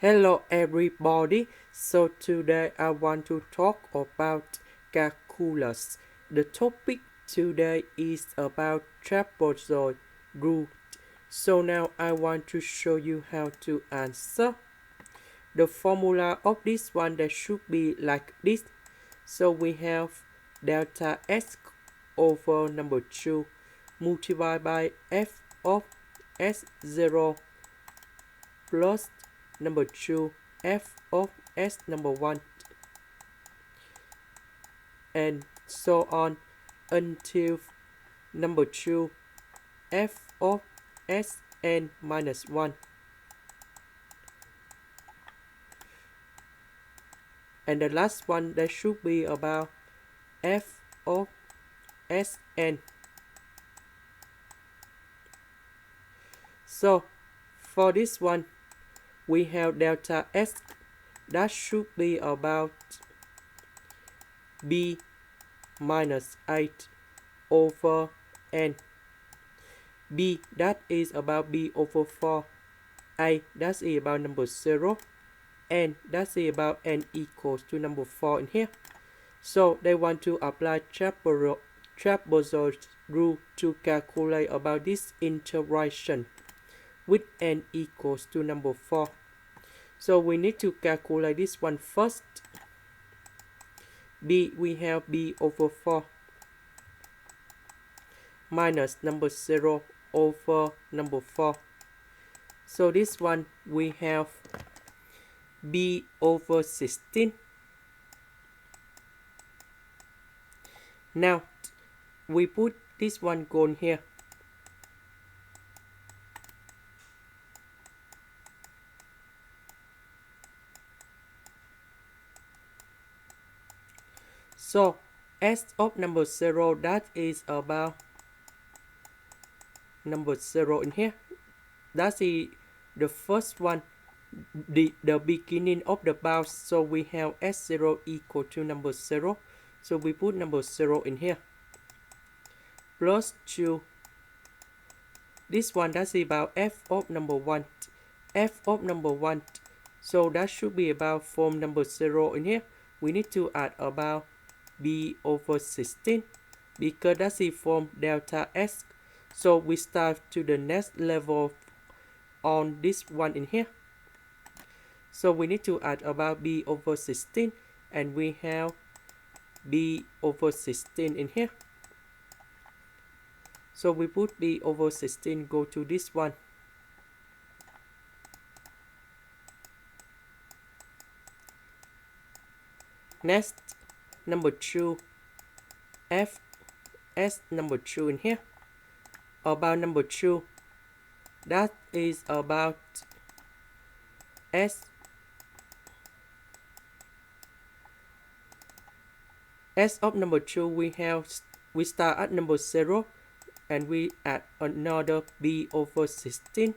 Hello everybody, so today I want to talk about calculus. The topic today is about trapezoid rule. So now I want to show you how to answer. The formula of this one that should be like this. So we have delta s over number 2 multiplied by f of s0 plus number 2 f of s number 1 and so on until number 2 f of s n minus 1, and the last one that should be about f of sn. So for this one we have delta s that should be about b minus 8 over n. B that is about b over 4. A that's about number 0. N that's about n equals to number 4 in here. So they want to apply trapezoid rule to calculate about this integration with n equals to number 4. So we need to calculate this one first. B, we have b over 4 minus number 0 over number 4. So this one we have b over 16. Now we put this one gone here. So s of number 0 that is about number 0 in here. That's the first one, the beginning of the bound. So we have s0 equal to number 0. So we put number 0 in here. Plus 2. This one that's about f of number 1. F of number 1. So that should be about from number 0 in here. We need to add about b over 16 because that's the form delta s. So we start to the next level on this one in here. So we need to add about b over 16 and we have b over 16 in here. So we put b over 16 go to this one. Next, number 2 f s number 2 in here. About number 2 that is about s of number 2 we start at number 0 and we add another b over 16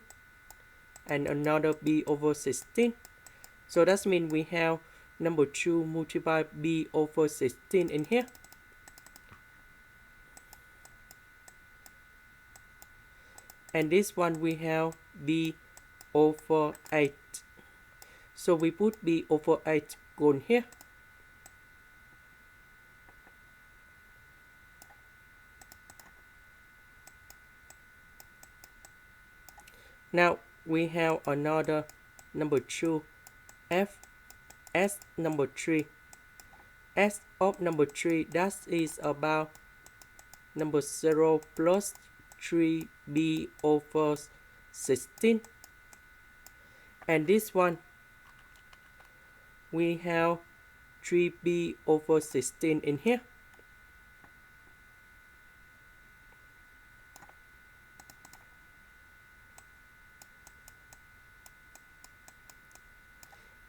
and another b over 16. So that means we have number 2 multiplied b over 16 in here. And this one we have b over 8. So we put b over 8 gone here. Now we have another number 2 f s number 3. S of number 3 that is about number 0 plus 3b over 16. And this one we have 3b over 16 in here.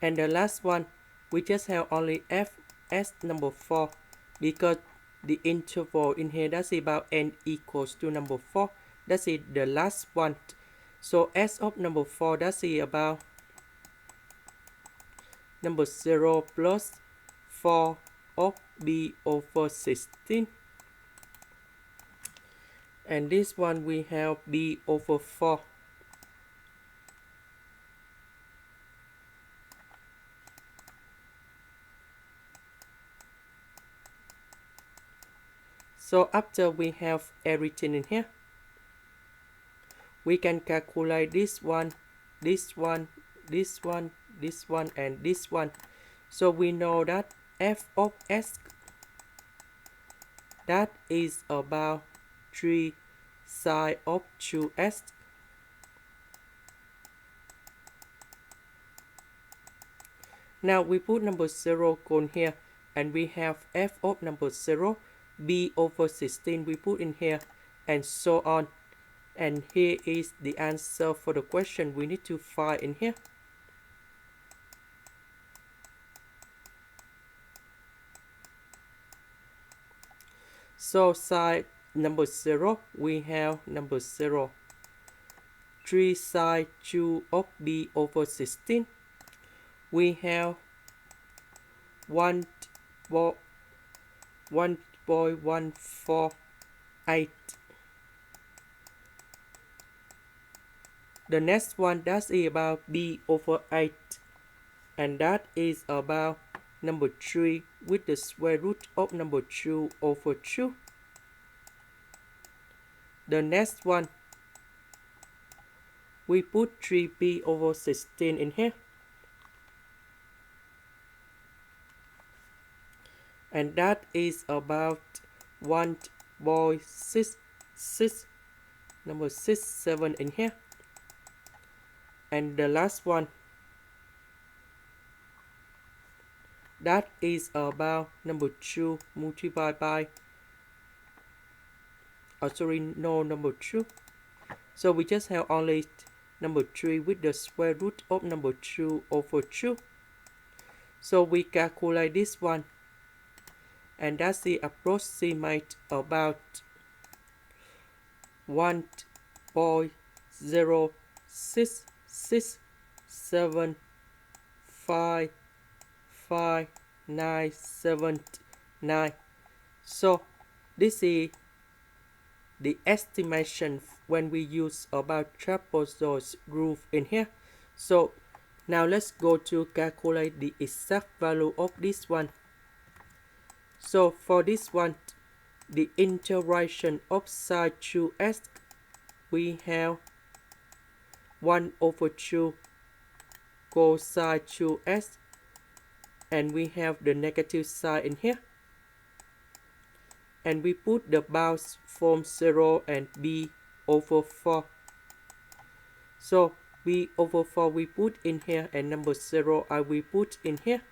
And the last one we just have only f s number 4 because the interval in here that's about n equals to number 4. That's the last one. So s of number 4 that's about number 0 plus 4 of b over 16. And this one we have b over 4. So after we have everything in here, we can calculate this one, this one, this one, this one, and this one. So we know that f of s, that is about 3 sine of 2s. Now we put number 0 on here, and we have f of number 0, b over 16 we put in here, and so on. And here is the answer for the question we need to find in here. So side number 0, we have number 0, 3 sine 2 of b over 16. We have 1.148. The next one, that is about b over 8, and that is about number 3 with the square root of number 2 over 2. The next one, we put 3b over 16 in here, and that is about 1.66, number 67 in here. And the last one, that is about number 2 multiplied by, number 2. So we just have only number 3 with the square root of number 2 over 2. So we calculate this one, and that's the approximate about 1.066755979. So this is the estimation when we use about trapezoid groove in here. So now let's go to calculate the exact value of this one. So for this one, the integration of sine 2s, we have 1 over 2 cosine 2s, and we have the negative sign in here, and we put the bounds from 0 and b over 4. So b over 4 we put in here, and number 0 I will put in here.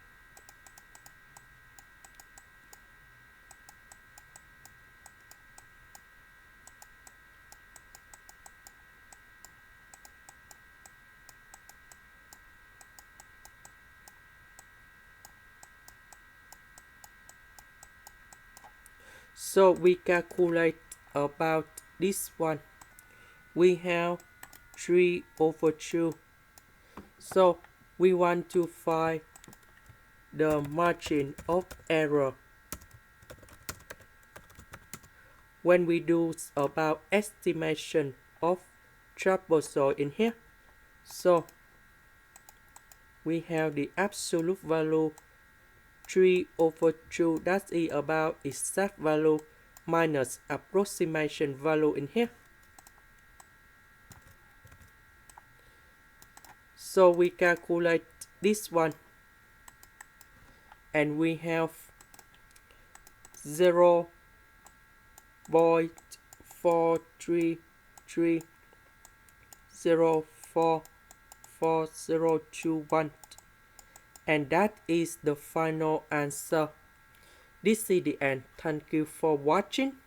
So we calculate about this one. We have 3 over 2. So we want to find the margin of error when we do about estimation of trapezoid in here. So we have the absolute value 3 over 2, that is about exact value minus approximation value in here. So we calculate this one, and we have 0.433044021, and that is the final answer. This is the end. Thank you for watching.